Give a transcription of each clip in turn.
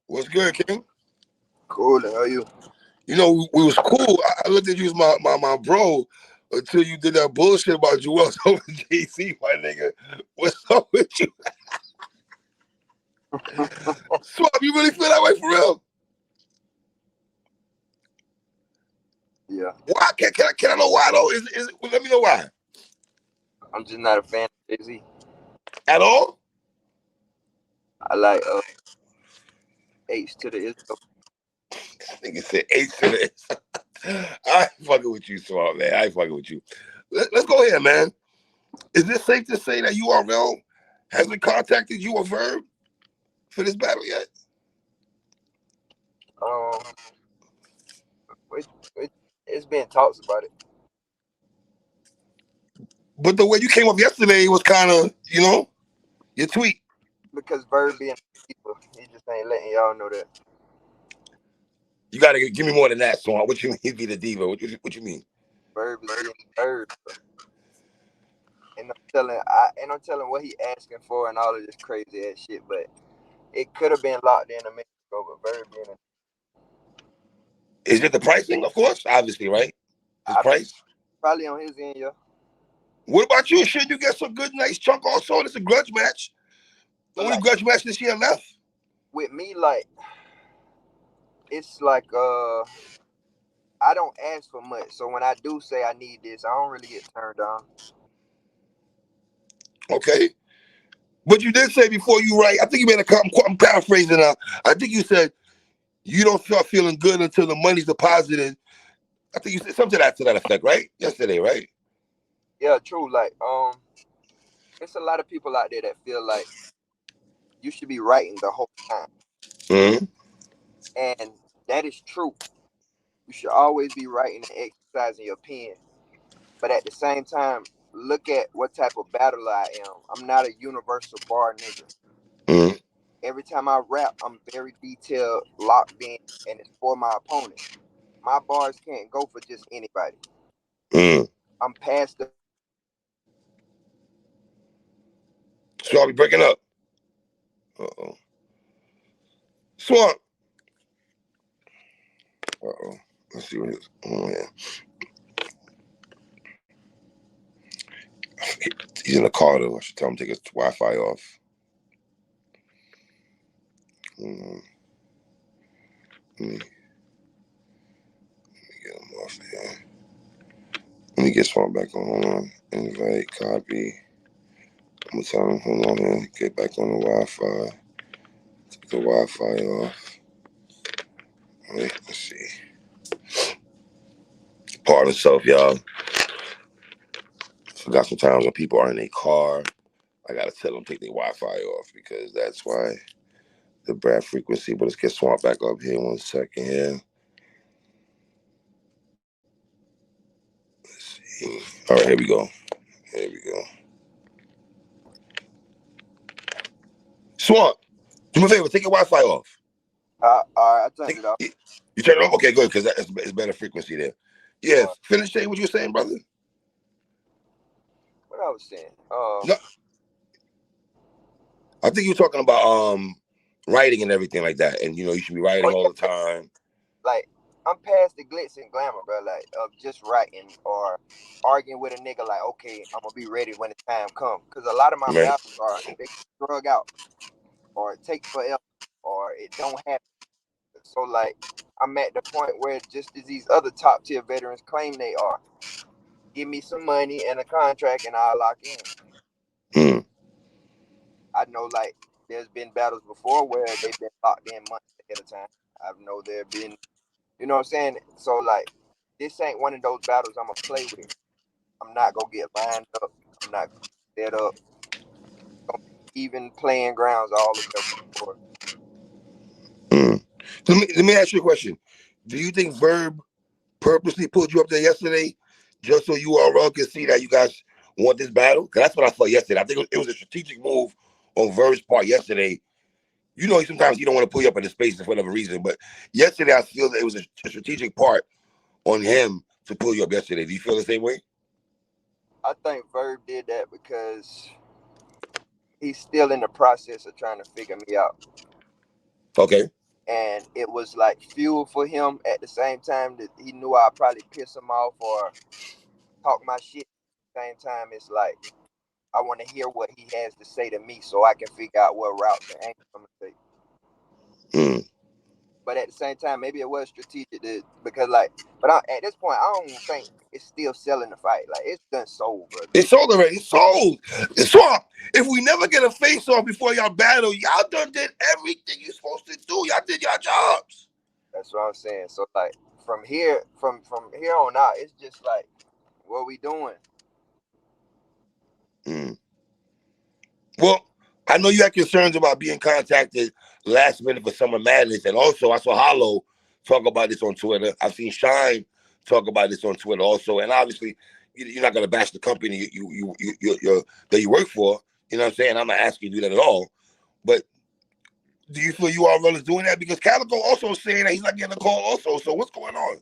What's good, King? Cool, how are you? You know, we was cool. I looked at you as my bro until you did that bullshit about Joel over JC, my nigga. What's up with you? Swap, you really feel that way for real? Yeah. Why? Can I know why though? Let me know why. I'm just not a fan of Jay-Z. At all? I like H to the Israel. Nigga said H to this. I ain't fucking with you, Swap, man. I ain't fucking with you. Let's go ahead, man. Is it safe to say that URL hasn't contacted you or Verb for this battle yet? It's been talks about it. But the way you came up yesterday was kind of, your tweet. Because Verb being people, he just ain't letting y'all know that. You gotta give me more than that, Swan. What you mean? He be the diva. What you mean? Verb is being Verb. And I'm telling what he asking for and all of this crazy ass shit, but it could have been locked in a minute ago, but Verb being Is it the pricing? Of course, obviously, right? His price? Probably on his end, yeah. What about you? Should you get some good, nice chunk also? It's a grudge match. The only grudge match this year left. With me, like, it's like, I don't ask for much. So when I do say I need this, I don't really get turned down. Okay. But you did say before you write, I think you made a comment, I'm paraphrasing now. I think you said you don't start feeling good until the money's deposited. I think you said something to that effect, right? Yesterday, right? Yeah, true. Like, it's a lot of people out there that feel like you should be writing the whole time. Mm-hmm. And that is true. You should always be writing and exercising your pen. But at the same time, look at what type of battler I am. I'm not a universal bar nigga. Mm-hmm. Every time I rap, I'm very detailed, locked in, and it's for my opponent. My bars can't go for just anybody. Mm-hmm. I'm past the. So I'll be breaking up. Uh-oh. Swamp. Uh-oh. Let's see what it is. Oh, yeah. He's in the car, though. I should tell him to take his Wi-Fi off. Mm-hmm. Let me get him off there. Let me get Swamp back on. Hold on. Invite, copy. I'm going to tell him, hold on, man. Get back on the Wi-Fi. Take the Wi-Fi off. Wait, let's see. Pardon myself, y'all. Forgot sometimes when people are in a car, I gotta tell them take their Wi-Fi off because that's why the bad frequency. But let's get Swamp back up here 1 second here. Let's see. All right, here we go. Here we go. Swamp, do me a favor, take your Wi-Fi off. All right, I turned it off. You turn it off? Okay, good, because it's better frequency there. Yeah, finish saying what you were saying, brother. What I was saying? No, I think you're talking about writing and everything like that, and you should be writing all the time. Like, I'm past the glitz and glamour, bro. Like, of just writing or arguing with a nigga. Like, okay, I'm gonna be ready when the time comes. Because a lot of my battles are they drug out, or it takes forever, or it don't happen. So, like, I'm at the point where just as these other top tier veterans claim they are, give me some money and a contract, and I'll lock in. I know, like, there's been battles before where they've been locked in months ahead of time. I know there have been, you know what I'm saying? So, like, this ain't one of those battles I'm going to play with. I'm not going to get lined up. I'm not going to set up. Even playing grounds all the way. Let me ask you a question. Do you think Verb purposely pulled you up there yesterday just so URL can see that you guys want this battle? Because that's what I thought yesterday. I think it was a strategic move on Verb's part yesterday. Sometimes you don't want to pull you up in the spaces for whatever reason, but yesterday I feel that it was a strategic part on him to pull you up yesterday. Do you feel the same way? I think Verb did that because he's still in the process of trying to figure me out. Okay. and it was like fuel for him at the same time that he knew I'd probably piss him off or talk my shit. At the same time, it's like I want to hear what he has to say to me so I can figure out what route to aim I'm gonna take. But at the same time, maybe it was strategic because at this point, I don't think it's still selling the fight. Like it's done sold, bro. It's sold already. It's sold. It's sold. If we never get a face off before y'all battle, y'all done did everything you're supposed to do. Y'all did y'all jobs. That's what I'm saying. So like from here on out, it's just like what we doing. Well, I know you had concerns about being contacted last minute for Summer Madness, and also I saw Hollow talk about this on Twitter. I've seen Shine talk about this on Twitter also, and obviously you're not gonna bash the company that you work for. You know what I'm saying? I'm not asking you to do that at all. But do you feel URL is doing that? Because Calico also saying that he's not getting a call also. So what's going on?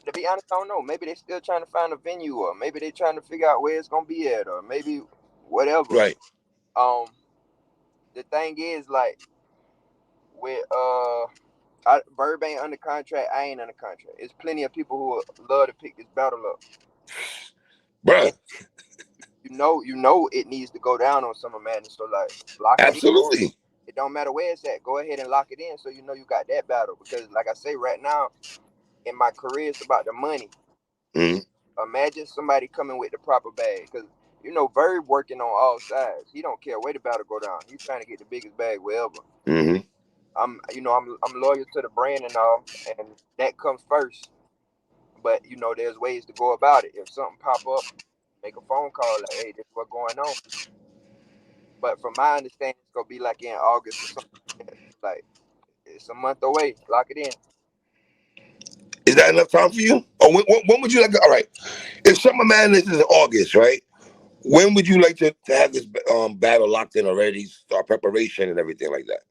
To be honest, I don't know. Maybe they're still trying to find a venue, or maybe they're trying to figure out where it's gonna be at, or maybe whatever. Right. The thing is, like, with Verb ain't under contract, I ain't under contract. There's plenty of people who would love to pick this battle up. Bruh. You know it needs to go down on Summer Madness, so like lock it in. Absolutely. It don't matter where it's at. Go ahead and lock it in so you know you got that battle. Because like I say, right now in my career, it's about the money. Imagine somebody coming with the proper bag. Because you know, Verb working on all sides. He don't care where the battle go down. He's trying to get the biggest bag wherever. I'm loyal to the brand and all, and that comes first. But you know, there's ways to go about it. If something pop up, make a phone call like, "Hey, this is what's going on." But from my understanding, it's gonna be like in August or something. Like it's a month away. Lock it in. Is that enough time for you? Or when would you like? All right, if Summer Madness is in August, right? When would you like to have this battle locked in already? Start preparation and everything like that.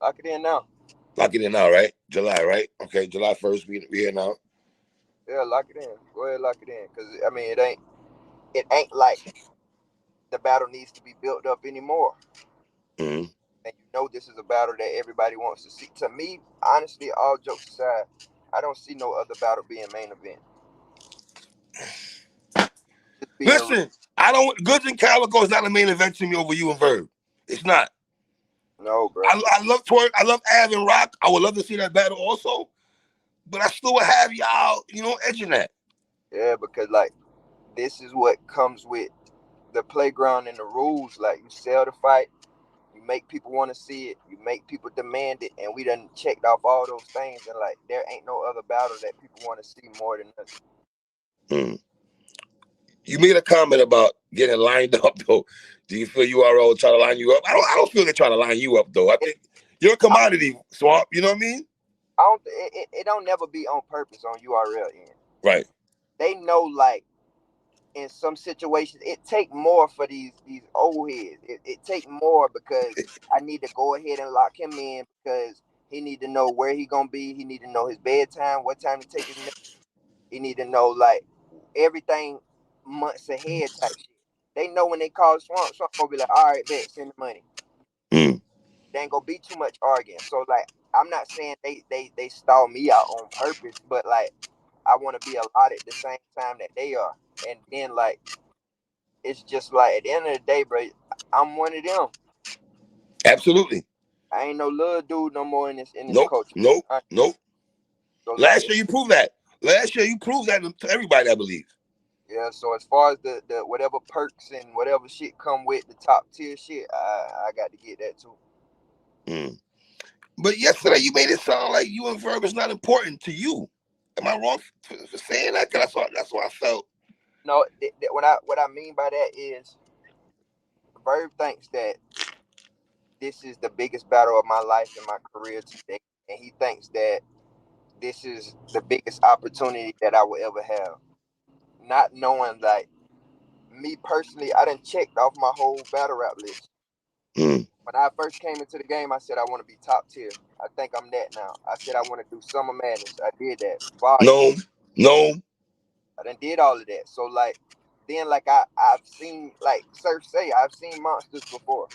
Lock it in now. Lock it in now, right? July, right? Okay, July 1st. We here now. Yeah, lock it in. Go ahead, lock it in. Cause I mean, it ain't like the battle needs to be built up anymore. And you know, this is a battle that everybody wants to see. To me, honestly, all jokes aside, I don't see no other battle being main event. Listen, I don't. Goods and Calico is not a main event to me over you and Verb. It's not. No, bro. I love Twerk. I love Av and Rock. I would love to see that battle also. But I still would have y'all, edging that. Yeah, because like this is what comes with the playground and the rules. Like you sell the fight, you make people want to see it, you make people demand it, and we done checked off all those things. And like there ain't no other battle that people want to see more than us. You made a comment about getting lined up though. Do you feel URL trying to line you up? I don't feel they're trying to line you up though. I think you're a commodity, Swamp. You know what I mean? It don't never be on purpose on URL end. Right. They know like in some situations it take more for these old heads. It take more because I need to go ahead and lock him in because he need to know where he gonna be. He need to know his bedtime, what time to take his nap. He need to know like everything months ahead type shit. They know when they call Swamp gonna be like, all right, bet, send the money. There ain't gonna be too much arguing. So like I'm not saying they stall me out on purpose, but like I want to be allotted the same time that they are. And then like it's just like at the end of the day, bro, I'm one of them. Absolutely. I ain't no little dude no more in this culture. Nope. So Last like, year you proved that. Last year you proved that to everybody, I believe. Yeah, so as far as the whatever perks and whatever shit come with the top tier shit, I got to get that too. But yesterday you made it sound like you and Verb is not important to you. Am I wrong for saying that? Cause that's what I felt. No, what I mean by that is Verb thinks that this is the biggest battle of my life in my career today, and he thinks that this is the biggest opportunity that I will ever have. Not knowing like me personally, I done checked off my whole battle rap list. When I first came into the game, I said I want to be top tier. I think I'm that now. I said I want to do Summer Madness. I did that. No. I done did all of that. So like then like I've seen like Surf say I've seen monsters before.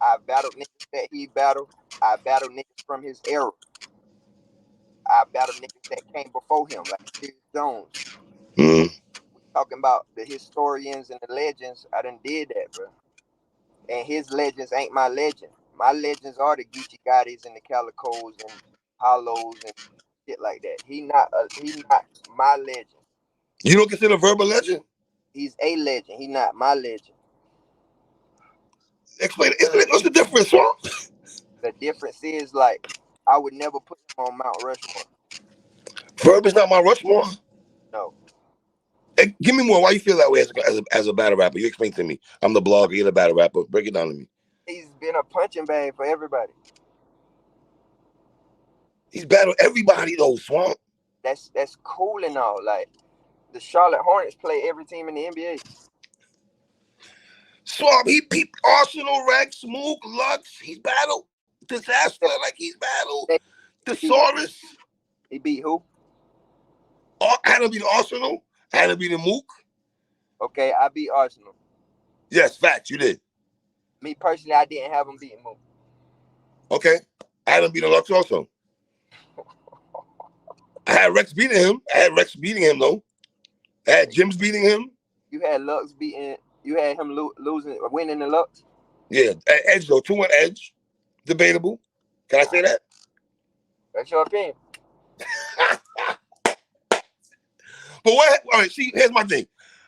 I battled niggas that he battled. I battled niggas from his era. I battled niggas that came before him, like Serious Jones. Mm-hmm. Talking about the historians and the legends, I done did that, bro. And his legends ain't my legend. My legends are the Geechee Gottis and the Calicos and Hollows and shit like that. He not my legend. You don't consider Verb a legend? He's a legend. He not my legend. Explain it. What's the difference, Swamp? The difference is like I would never put him on Mount Rushmore. Verb is not my Rushmore? No. Hey, give me more. Why you feel that way as a battle rapper? You explain to me. I'm the blogger, you're the battle rapper. Break it down to me. He's been a punching bag for everybody. He's battled everybody though, Swamp. That's cool and all. Like the Charlotte Hornets play every team in the NBA. Swamp, he peeped Arsenal, Rex, Mook, Lux. He's battled Disaster, like he's battled Thesaurus. He beat who? Had to be the Arsenal. Had to be the Mook. Okay, I beat Arsenal. Yes, facts, you did. Me personally, I didn't have him beating Mook. Okay. I had him beating Lux also. I had Rex beating him. Though. I had Jim's beating him. You had Lux beating. You had him winning the Lux. Yeah, Edge though, 2-1 Edge, debatable. Can I say that? That's your opinion. But what? All right, see, here's my thing.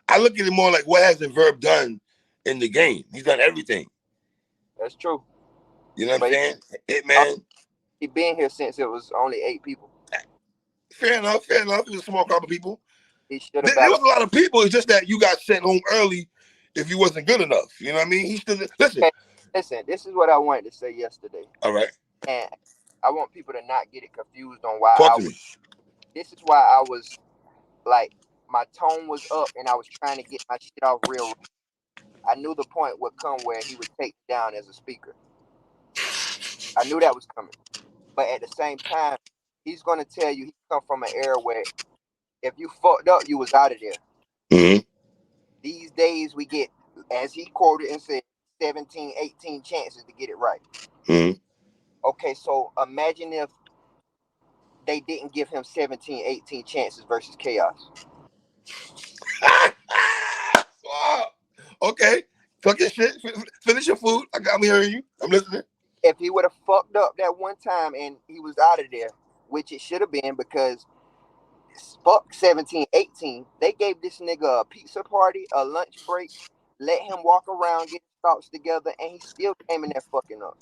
I look at it more like what has the Verb done in the game? He's done everything. That's true. You know what I'm saying? Hitman. He been here since it was only 8 people. Fair enough. It was a small crowd of people. There was a lot of people. It's just that you got sent home early if you wasn't good enough. You know what I mean? He still listen. Okay, listen, this is what I wanted to say yesterday. All right. And I want people to not get it confused on why this is why I was like my tone was up and I was trying to get my shit off real. I knew the point would come where he would take me down as a speaker. I knew that was coming. But at the same time, he's gonna tell you he come from an era where if you fucked up, you was out of there. Mm-hmm. These days we get, as he quoted and said, 17, 18 chances to get it right. Mm-hmm. Okay, so imagine if they didn't give him 17, 18 chances versus Chaos. Okay. Fuck your shit. Finish your food. I'm hearing you. I'm listening. If he would have fucked up that one time and he was out of there, which it should have been because fuck 17, 18, they gave this nigga a pizza party, a lunch break, let him walk around, get his thoughts together, and he still came in there fucking up.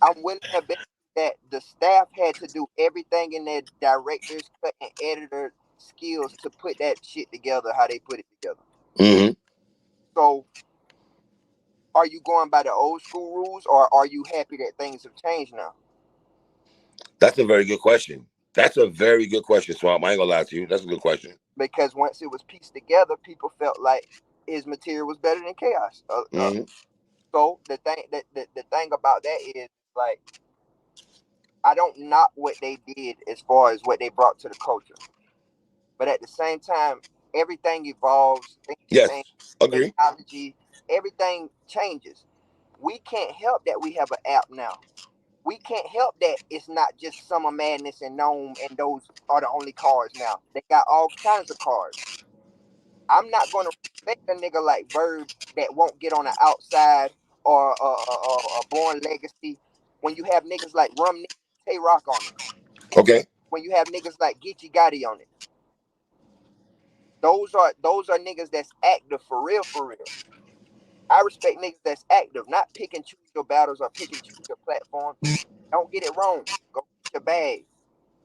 I'm willing to bet that the staff had to do everything in their director's cut and editor skills to put that shit together how they put it together. Mm-hmm. So are you going by the old school rules or are you happy that things have changed now? That's a very good question. Swamp. I ain't gonna lie to you. That's a good question. Because once it was pieced together, people felt like his material was better than Chaos. Mm-hmm. So the thing about that is like I don't knock what they did as far as what they brought to the culture, but at the same time, everything evolves. Yes, agree. Technology, everything changes. We can't help that we have an app now. We can't help that it's not just Summer Madness and Gnome and those are the only cards now. They got all kinds of cards. I'm not going to respect a nigga like Verb that won't get on the outside or a Born Legacy when you have niggas like Rum Tay Rock on it. Okay. When you have niggas like Geechee Gotti on it. Those are niggas that's active for real. I respect niggas that's active, not pick and choose your battles or pick and choose your platform. Don't get it wrong. Go get your bag.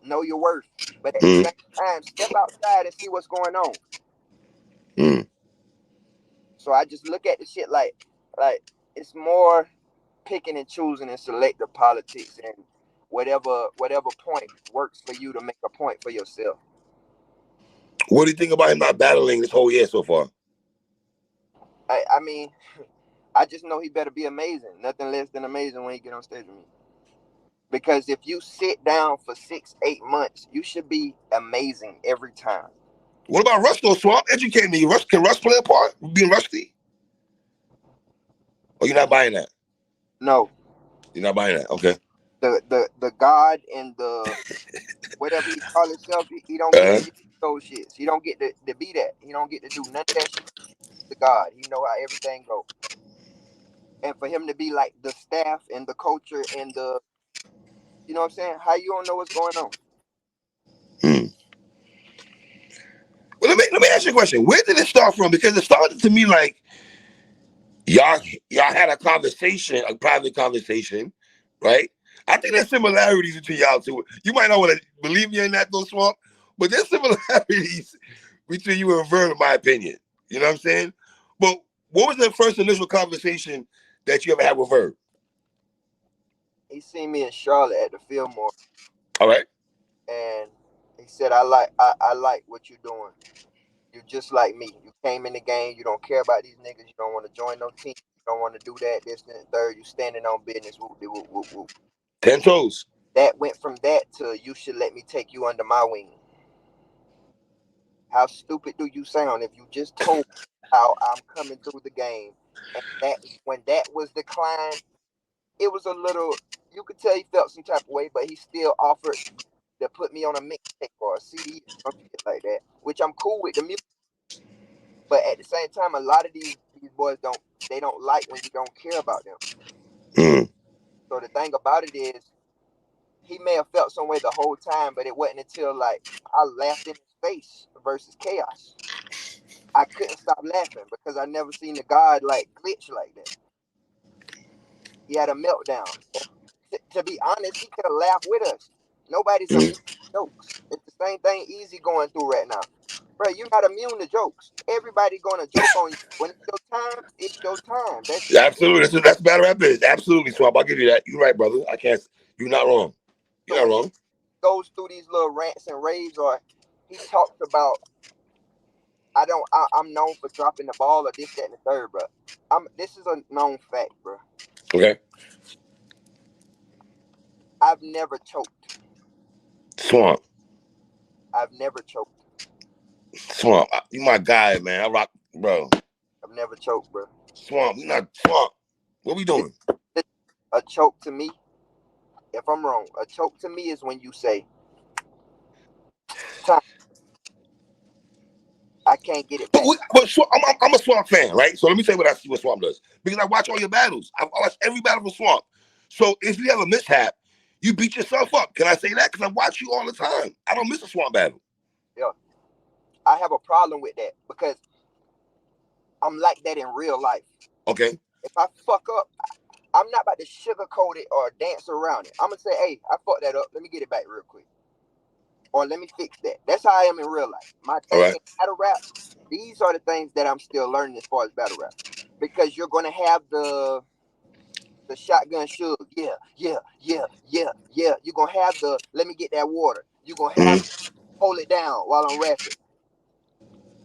Know your worth. But at the same time, step outside and see what's going on. Mm. So I just look at the shit like it's more picking and choosing and selective politics and whatever point works for you to make a point for yourself. What do you think about him not battling this whole year so far? I mean, I just know he better be amazing. Nothing less than amazing when he get on stage with me. Because if you sit down for 6-8 months, you should be amazing every time. What about Russ, though, Swamp? Educate me. Can Russ play a part? Being rusty? Oh, you're not buying that? No. You're not buying that? Okay. The God and the whatever he call himself, he don't get to use those shits. He don't get to be that. He don't get to do none of that shit. To God, he know how everything go. And for him to be like the staff and the culture and the, you know what I'm saying? How you don't know what's going on? Well, let me ask you a question. Where did it start from? Because it started to me like y'all had a conversation, a private conversation, right? I think there's similarities between y'all two. You might not want to believe me in that, though, Swamp, but there's similarities between you and Verb, in my opinion. You know what I'm saying? But what was the first initial conversation that you ever had with Verb? He seen me in Charlotte at the Fillmore. All right. And he said, I like what you're doing. You're just like me. You came in the game. You don't care about these niggas. You don't want to join no team. You don't want to do that, this, and the third. You standing on business. Whoop, whoop, whoop, whoop. 10 toes. That went from that to you should let me take you under my wing. How stupid do you sound if you just told me how I'm coming through the game? And that when that was declined, it was a little, you could tell he felt some type of way, but he still offered to put me on a mixtape or a CD or some shit like that, which I'm cool with the music. But at the same time, a lot of these boys don't like when you don't care about them. So the thing about it is, he may have felt some way the whole time, but it wasn't until like I laughed in his face versus Chaos. I couldn't stop laughing because I never seen the God like glitch like that. He had a meltdown. And to be honest, he could have laughed with us. Nobody's immune to jokes. It's the same thing Easy going through right now. Bro, you're not immune to jokes. Everybody gonna joke on you. When it's your time, it's your time. That's Yeah, it. absolutely. That's battle rap is. Absolutely, Swamp. I'll give you that. You're right, brother. I can't. You're not wrong. You're So not when wrong. he goes through these little rants and raves, or he talks about, I'm known for dropping the ball or this, that, and the third, bro. This is a known fact, bro. Okay. I've never choked. Swamp. I've never choked. Swamp. You my guy, man. I rock, bro. I've never choked, bro. Swamp. You not Swamp. What we doing? A choke to me, if I'm wrong, a choke to me is when you say, time, I can't get it back. But Swamp, I'm a Swamp fan, right? So let me tell you what Swamp does. Because I watch all your battles. I watch every battle for Swamp. So if you have a mishap, you beat yourself up. Can I say that? Because I watch you all the time. I don't miss a Swamp battle. Yeah. I have a problem with that because I'm like that in real life. Okay. If I fuck up, I'm not about to sugarcoat it or dance around it. I'm gonna say, hey, I fucked that up. Let me get it back real quick. Or let me fix that. That's how I am in real life. My thing in battle rap, these are the things that I'm still learning as far as battle rap. Because you're gonna have the shotgun shug. Yeah. You're gonna have the let me get that water. You're gonna have hold it down while I'm rapping.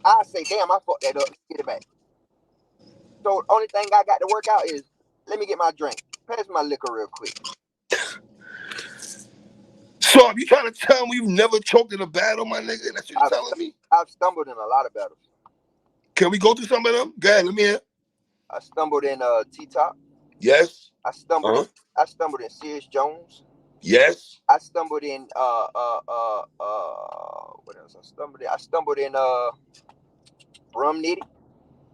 I say, damn, I fucked that up. Get it back. So only thing I got to work out is let me get my drink. Pass my liquor real quick. So are you trying to tell me you've never choked in a battle, my nigga? That's what you're telling me? I've stumbled in a lot of battles. Can we go through some of them? Go ahead, let me hear. I stumbled in T-Top. Yes. I stumbled in Serious Jones. Yes. I stumbled in what else? I stumbled in Rum Nitty.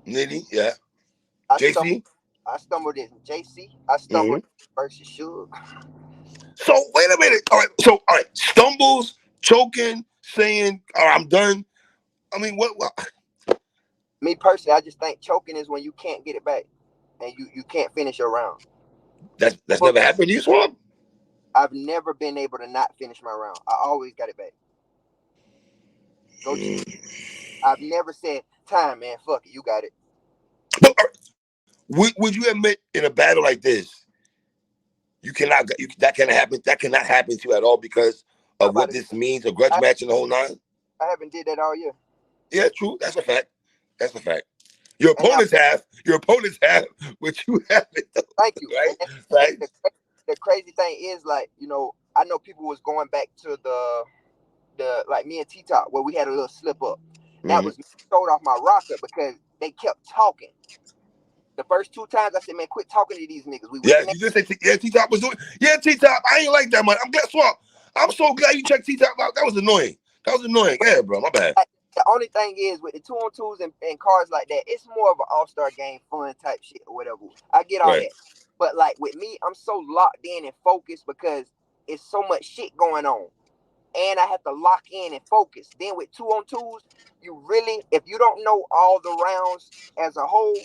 Nitty, yeah. JC. I stumbled in JC. I stumbled in versus Suge. So wait a minute. All right. Stumbles, choking, saying, all right, I'm done. I mean, what? Me personally, I just think choking is when you can't get it back and you can't finish your round. That's never happened to you, Swamp? I've never been able to not finish my round. I always got it back. I've never said, time, man, fuck it, you got it. But, would you admit in a battle like this, that cannot happen to you at all because of what this means, a grudge match and the whole nine? I haven't did that all year. Yeah, true. That's a fact. Your opponents have, but you haven't. Thank you. Right? The crazy thing is, like, I know people was going back to the like me and T-Top where we had a little slip up. That was me throwed off my rocker because they kept talking. The first 2 times I said, man, quit talking to these niggas. We Yeah, whipping you just say T-Top was doing. Yeah, T-Top. I ain't like that, man. I'm glad Swamp. I'm so glad you checked T-Top out. That was annoying. Yeah, bro. My bad. The only thing is with the 2-on-2s and cards like that, it's more of an all-star game fun type shit or whatever. I get all that. But like with me, I'm so locked in and focused because it's so much shit going on. And I have to lock in and focus. Then with 2-on-2s, you really, if you don't know all the rounds as a whole,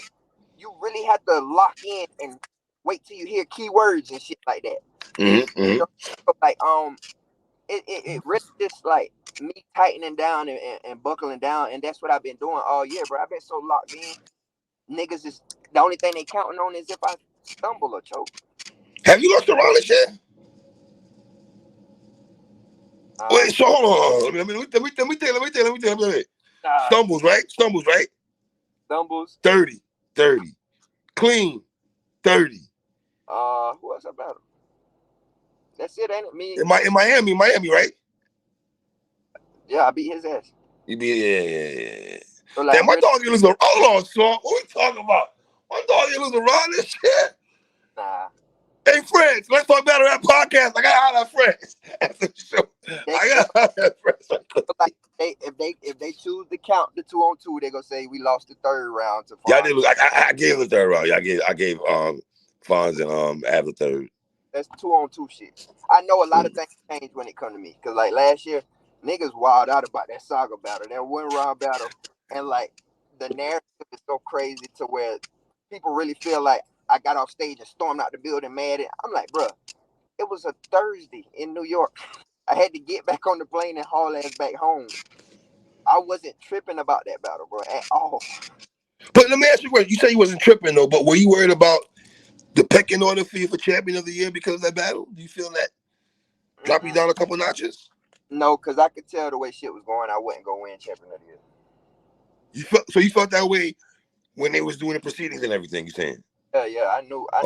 you really have to lock in and wait till you hear keywords and shit like that. Mm-hmm. You know? So like it really just like me tightening down and buckling down, and that's what I've been doing all year, bro. I've been so locked in. Niggas is the only thing they counting on is if I stumble or choke. Have you lost the round shit? Wait, so hold on. Let me tell you. Stumbles, right? Stumbles. 30. Clean, 30. Who else I battle? That's it, ain't it? Me in Miami, right? Yeah, I beat his ass. You beat, yeah. So like, damn, my dog didn't lose a. Hold on, son. What we talking about? My dog didn't lose a round this shit. Nah. Hey, friends, let's talk about that podcast. I got to holler at friends after the show. I got to holler at friends. So like, if they choose to count the 2-on-2, they gonna say we lost the 3rd round to Fonz. Yeah, I did. I gave the 3rd round. Yeah, I gave Fonz and Av the 3rd. That's 2-on-2 shit. I know a lot of things change when it come to me. Cause like last year, niggas wild out about that saga battle, that 1-round battle, and like the narrative is so crazy to where people really feel like I got off stage and stormed out the building mad. I'm like, bro, it was a Thursday in New York. I had to get back on the plane and haul ass back home. I wasn't tripping about that battle, bro, at all. But let me ask you a question. You say you wasn't tripping though, but were you worried about the pecking order for you for champion of the year because of that battle? Do you feel that drop you down a couple notches? No, because I could tell the way shit was going, I wouldn't go win champion of the year. You felt that way when they was doing the proceedings and everything, you saying? Yeah, I knew I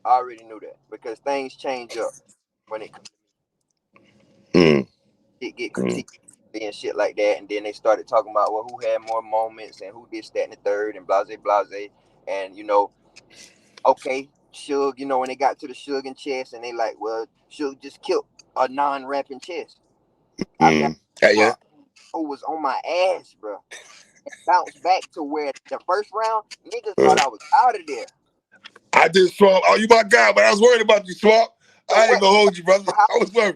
already knew that because things change up when it comes to it get critiqued and shit like that, and then they started talking about who had more moments and who did that in the third and blase, and okay, Suge, when they got to the Suge and Chess, and they like, well, Suge just killed a non-rapping Chess. I got who was on my ass, bro. Bounced back to where the first round, niggas thought I was out of there. I did, Swamp. Oh, you my guy, but I was worried about you, Swamp. So I ain't gonna hold you, brother. I was worried.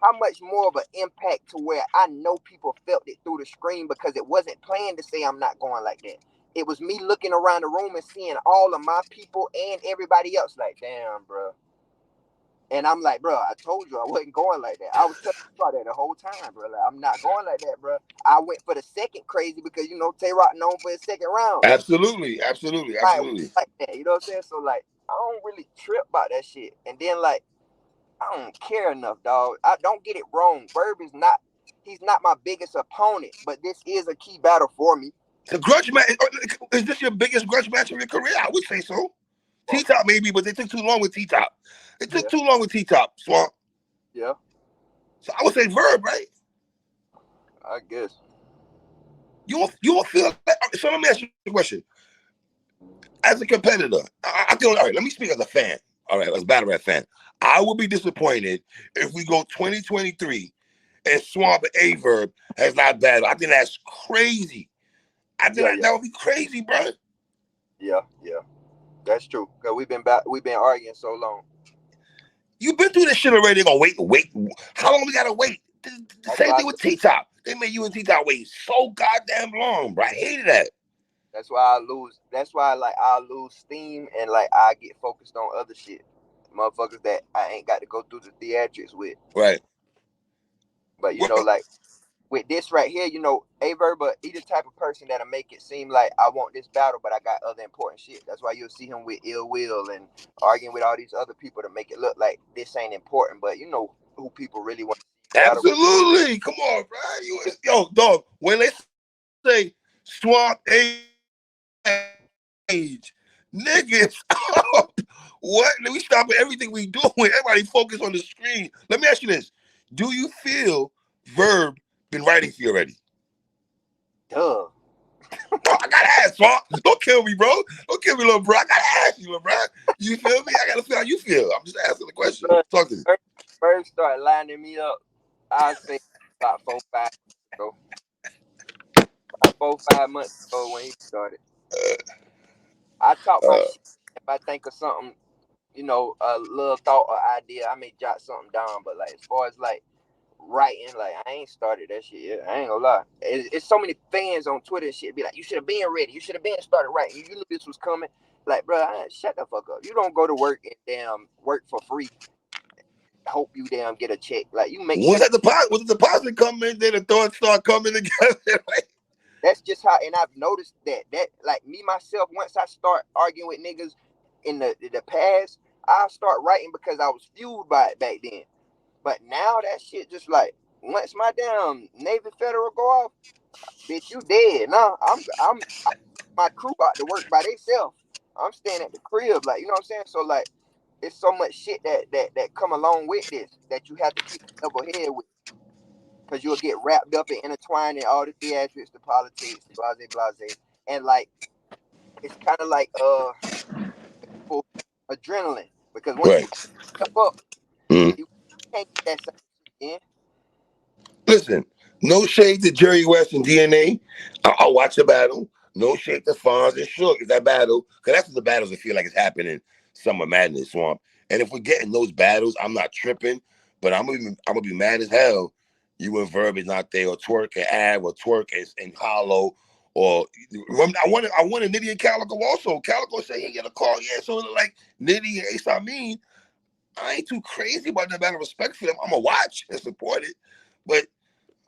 How much more of an impact to where I know people felt it through the screen because it wasn't planned to say I'm not going like that. It was me looking around the room and seeing all of my people and everybody else like, damn, bro. And I'm like, bro, I told you I wasn't going like that. I was telling you about that the whole time, bro. Like, I'm not going like that, bro. I went for the second crazy because, Tay-Rock known for his second round. Absolutely. Like that, you know what I'm saying? So, like, I don't really trip about that shit. And then, like, I don't care enough, dog. I don't get it wrong. Verb he's not my biggest opponent, but this is a key battle for me. The grudge match, is this your biggest grudge match of your career? I would say so. T-Top maybe, but they took too long with T-Top. It took too long with T-Top, Swamp. Yeah. So I would say Verb, right? I guess. You don't feel that? So let me ask you a question. As a competitor, I feel, all right, let me speak as a fan. All right, as a battle rap fan. I would be disappointed if we go 2023 and Swamp and Verb has not battled. I think that's crazy. That would be crazy, bro. Yeah. That's true. Because we've been arguing so long. You've been through this shit already. They're gonna wait. How long we gotta wait? The same thing with T-Top. They made you and T-Top wait so goddamn long, bro. I hated that. That's why I lose. That's why I lose steam and like I get focused on other shit. Motherfuckers that I ain't got to go through the theatrics with. Right. But like with this right here, Verb, but he the type of person that'll make it seem like I want this battle, but I got other important shit. That's why you'll see him with Ill Will and arguing with all these other people to make it look like this ain't important. But you know who people really want to Absolutely. Come on, bro. Yo, dog, when they say Swamp Age, niggas up. What? We stopping everything we doing. Everybody focus on the screen. Let me ask you this. Do you feel Verb been writing for you already? Duh. I gotta ask, Swamp. Don't kill me, bro. Don't kill me, little bro. I gotta ask you, little bro. You feel me? I gotta feel how you feel. I'm just asking the question. Talk to me. First started lining me up. I'd say about 4-5 ago. About 4-5 months ago when he started. I talk my shit. If I think of something, a little thought or idea, I may jot something down. But like as far as like writing, like I ain't started that shit yet. I ain't gonna lie. It's so many fans on Twitter and shit be like, you should have been ready. You should have been started writing. You knew this was coming. Like, bro, shut the fuck up. You don't go to work and damn work for free. Hope you damn get a check. Like you make was that deposit? Was the deposit coming? Then the thoughts start coming together. Right? That's just how, and I've noticed that like me myself, once I start arguing with niggas in the past, I start writing because I was fueled by it back then. But now that shit just like once my damn Navy Federal go off, bitch, you dead. Nah, I'm my crew out to work by themselves. I'm staying at the crib, like you know what I'm saying. So like, it's so much shit that come along with this that you have to keep a level head with, because you'll get wrapped up and intertwined in all the theatrics, the politics, blase, and like it's kind of like adrenaline, because once you step up, you can't get that same shit in. Listen, no shade to Jerry West and DNA. I'll watch the battle. No shade to Fonz and Shook. Is that battle? Because that's what the battles I feel like is happening. Summer Madness, Swamp. And if we're getting those battles, I'm not tripping, but I'm gonna be mad as hell. You and Verb is not there, or Twerk and Ab, or Twerk and Hollow, or I wanted Nitty and Calico also. Calico said he get a call, yeah. So like Nitty and Ace, I ain't too crazy about that battle. Respect for them. I'm gonna watch and support it, but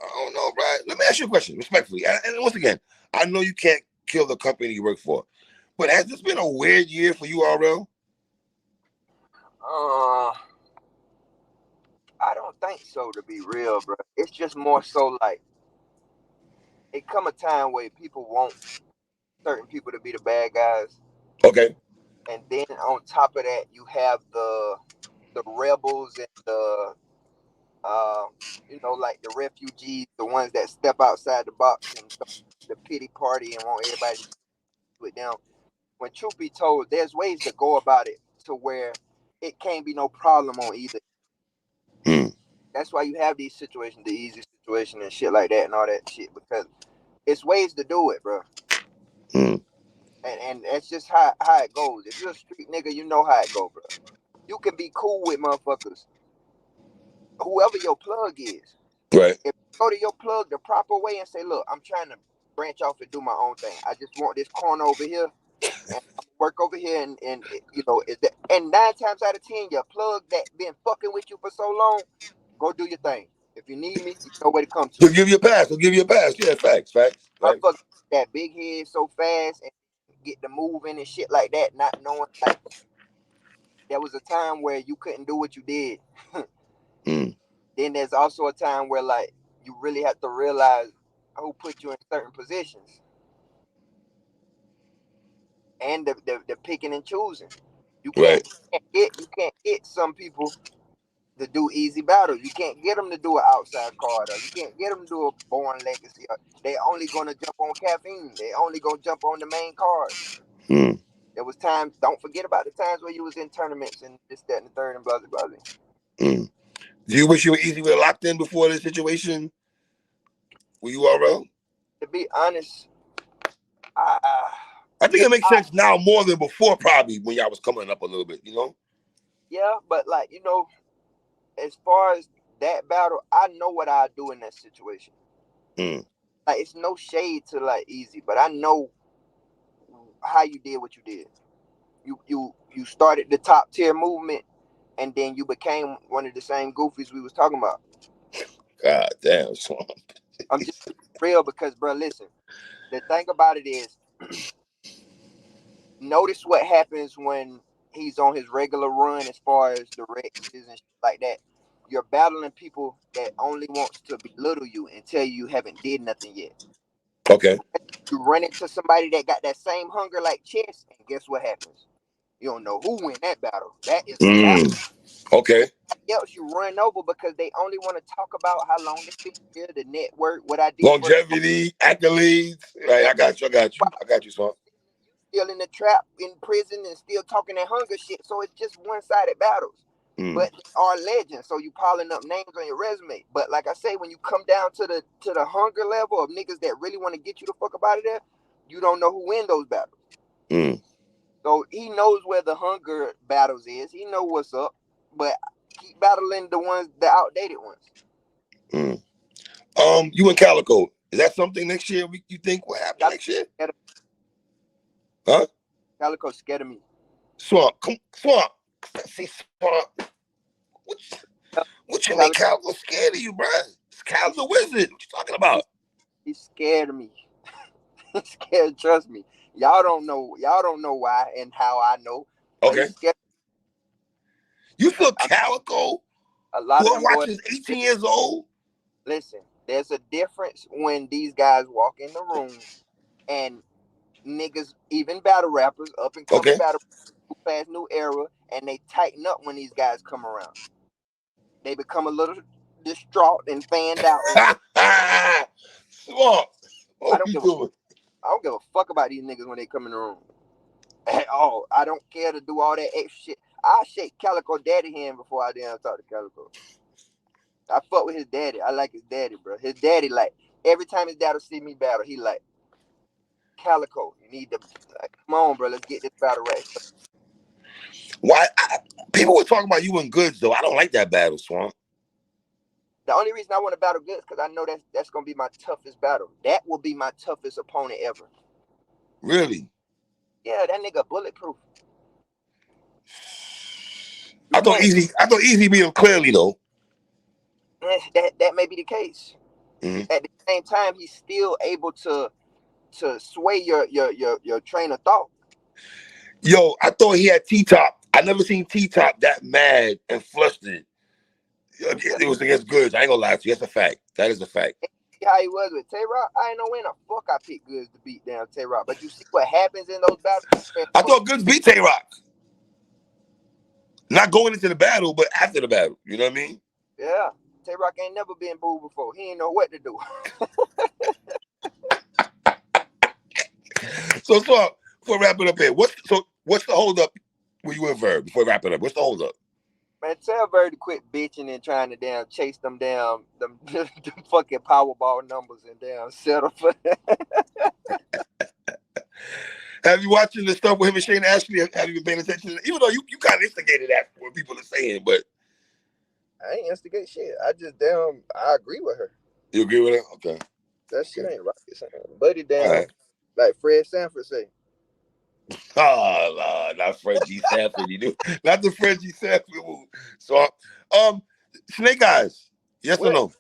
I don't know, bro. Let me ask you a question, respectfully. And once again, I know you can't kill the company you work for, but has this been a weird year for you, RL? I don't think so, to be real, bro. It's just more so like it come a time where people want certain people to be the bad guys, Okay. and then on top of that, you have the rebels and the like the refugees, the ones that step outside the box and the pity party and want everybody to with them. When truth be told, there's ways to go about it to where it can't be no problem on either. That's why you have these situations, the easy situation and shit like that and all that shit, because it's ways to do it, bro. And that's just how it goes. If you're a street nigga, you know how it go, bro. You can be cool with motherfuckers, whoever your plug is. Right. If you go to your plug the proper way and say, look, I'm trying to branch off and do my own thing. I just want this corner over here and I'm work over here, and is that, and 9 times out of 10 your plug that been fucking with you for so long, go do your thing. If you need me, you know where to come to. He'll give you a pass. Yeah, facts. Motherfucker that big head so fast and get the moving and shit like that, not knowing like there was a time where you couldn't do what you did. Then there's also a time where like you really have to realize who put you in certain positions, and the picking and choosing. You can't get some people to do easy battle. You can't get them to do an outside card, or you can't get them to do a Born Legacy. They only gonna jump on caffeine. They only gonna jump on the main card. There was times. Don't forget about the times where you was in tournaments and this, that, and the third, and blah blah blah. Do you wish you were easy with locked in before this situation? Were you RL? To be honest, I think it makes sense now more than before, probably when y'all was coming up a little bit, Yeah, but like as far as that battle, I know what I do in that situation. Like it's no shade to like Easy, but I know how you did what you did. You started the top tier movement, and then you became one of the same goofies we was talking about. God damn, Swamp. I'm just real because, bro, listen. The thing about it is, notice what happens when he's on his regular run as far as the Rexes and shit like that. You're battling people that only wants to belittle you and tell you haven't did nothing yet. Okay. You run into somebody that got that same hunger like Chess, and guess what happens? You don't know who win that battle. That is a battle. Okay. else you run over because they only want to talk about how long they been here, the network, what I did for Longevity, accolades. Right, I got you. Son. still in the trap in prison and still talking that hunger shit. So it's just one-sided battles. But they are legends, so you piling up names on your resume. But like I say, when you come down to the hunger level of niggas that really want to get you the fuck up out of there, you don't know who win those battles. So he knows where the hunger battles is. He know what's up, but keep battling the outdated ones. You and Calico, is that something next year you think will happen next year? Huh? Calico's scared of me. Swamp. See, Swamp. What you mean Calico scared of you, bro? Cal's a wizard. What you talking about? He's scared of me. He's scared, trust me. Y'all don't know why and how I know. Okay. You feel Calico? A lot who of them watches 18 years old? Listen, there's a difference when these guys walk in the room and niggas, even battle rappers, up and coming battle fast new era, and they tighten up when these guys come around. They become a little distraught and fanned out. Swamp. I don't give a fuck about these niggas when they come in the room. At all. I don't care to do all that extra shit. I shake Calico daddy hand before I damn talk to Calico. I fuck with his daddy. I like his daddy, bro. His daddy, like, every time his dad will see me battle, he like, Calico, you need to, like, come on, bro, let's get this battle right. Why? People were talking about you and Goods, though. I don't like that battle, Swamp. The only reason I want to battle Goods because I know that's going to be my toughest battle. That will be my toughest opponent ever. Really? Yeah, that nigga bulletproof. I thought Easy beat him clearly, though. That may be the case. Mm-hmm. At the same time, he's still able to sway your train of thought. Yo, I thought he had T-Top. I never seen T-Top that mad and flustered. It was against Goods. I ain't gonna lie to you. That's a fact. That is a fact. How he was with Tay-Rock, I ain't know when the fuck I picked Goods to beat down Tay-Rock. But you see what happens in those battles? I thought Goods beat Tay-Rock. Not going into the battle, but after the battle. You know what I mean? Yeah. Tay-Rock ain't never been booed before. He ain't know what to do. So before we wrap it up here, what's the holdup when you in Verb? Before we wrap it up, what's the holdup? Man, tell Verb to quit bitching and trying to damn chase them down them fucking Powerball numbers and damn settle for that. Have you watching the stuff with him and Shane Ashley? Have you been paying attention to that? Even though you kind of instigated that what people are saying, but I ain't instigate shit. I just I agree with her. You agree with her? Okay. That shit ain't rocket science. Buddy damn, like Fred Sanford say. Oh, Lord, not Fred G. Sanford. You do not the Fred G. Sanford move. So, Snake Eyes, yes or no?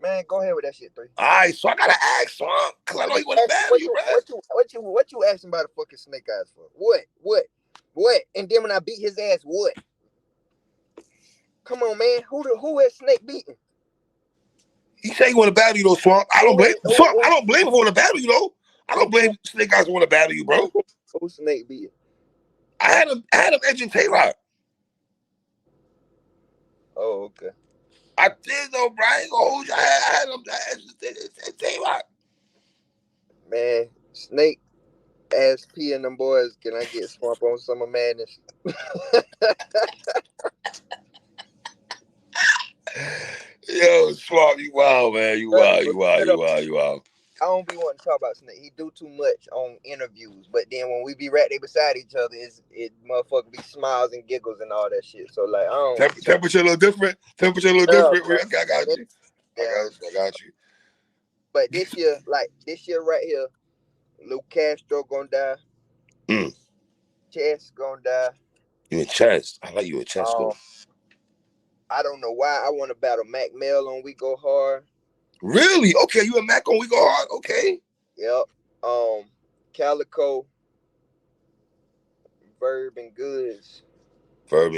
Man, go ahead with that shit, 3. All right, so I gotta ask, Swamp, because I know you want to battle you, bro. What you asking about a fucking Snake Eyes for? What? And then when I beat his ass, what? Come on, man. Who has Snake beaten? He say he want to battle you, though, Swamp. I don't blame Swamp. I don't blame him for want to battle you, though. I don't blame Snake Eyes for want to battle you, bro. Who Snake beaten? I had him edging Tay-Rock. Oh, okay. I did though, Brian. I had him Tay-Rock. Man, Snake, Ass P and them boys, can I get Swamp on Summer Madness? Yo, Swamp, you wild, man. You wild. I don't be wanting to talk about Snake. He do too much on interviews, but then when we be right there beside each other, it motherfucker be smiles and giggles and all that shit. So like, I don't. Temperature a little different. I got you. I got you. But this year right here, Lil Castro gonna die. Chess gonna die. You in chess? I like you in chess though. I don't know why I want to battle Mac Mel on We Go Hard. Really? Okay, you and Mac on We Go Hard? Okay. Yep. Calico, Verb and Goods. Because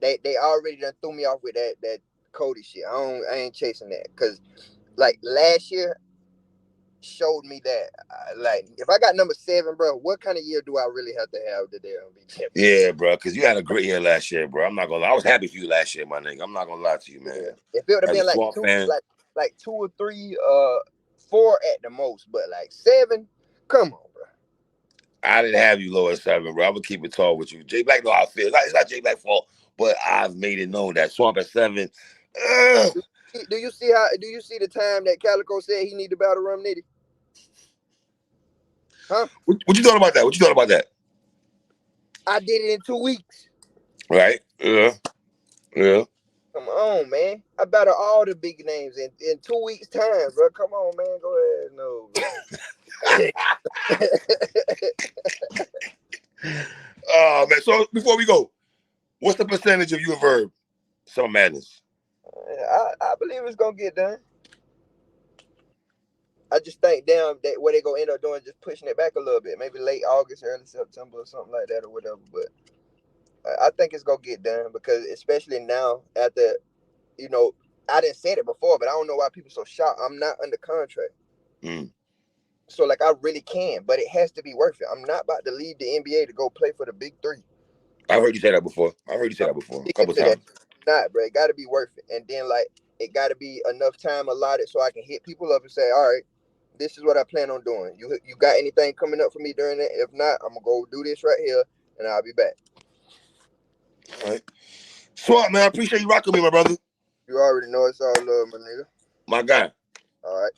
they already done threw me off with that Cody shit. I ain't chasing that. Cause like last year, showed me that, like, if I got number 7, bro, what kind of year do I really have to have to there be champion? Yeah, bro, because you had a great year last year, bro. I'm not gonna lie. I was happy for you last year, my nigga. I'm not gonna lie to you, man. Yeah. If it would have been like 2, like 2 or 3, 4 at the most, but like 7, come on, bro. I didn't have you lower 7, bro. I'm gonna keep it tall with you. J Black know how I feel. It's not J Black's fault, but I've made it known that Swamp at 7. Do you see the time that Calico said he need to battle Rum Nitty? Huh? What you thought about that? What you thought about that? I did it in 2 weeks. Right? Yeah. Come on, man. I battle all the big names in 2 weeks' time, bro. Come on, man. Go ahead. No, bro. Oh, man. So before we go, what's the percentage of you and Verb? Summer Madness. I believe it's gonna get done. I just think, damn, that what they gonna end up doing, just pushing it back a little bit, maybe late August, early September, or something like that, or whatever. But I think it's gonna get done because, especially now, after, you know, I didn't say it before, but I don't know why people so shocked. I'm not under contract, so like I really can, but it has to be worth it. I'm not about to leave the NBA to go play for the big 3. I heard you say that before. A couple times. Not, bro. It got to be worth it, and then like it got to be enough time allotted so I can hit people up and say, all right, this is what I plan on doing. You got anything coming up for me during that? If not, I'm gonna go do this right here, and I'll be back. All right. Swap, man. I appreciate you rocking with me, my brother. You already know it's all love, my nigga. My guy. All right.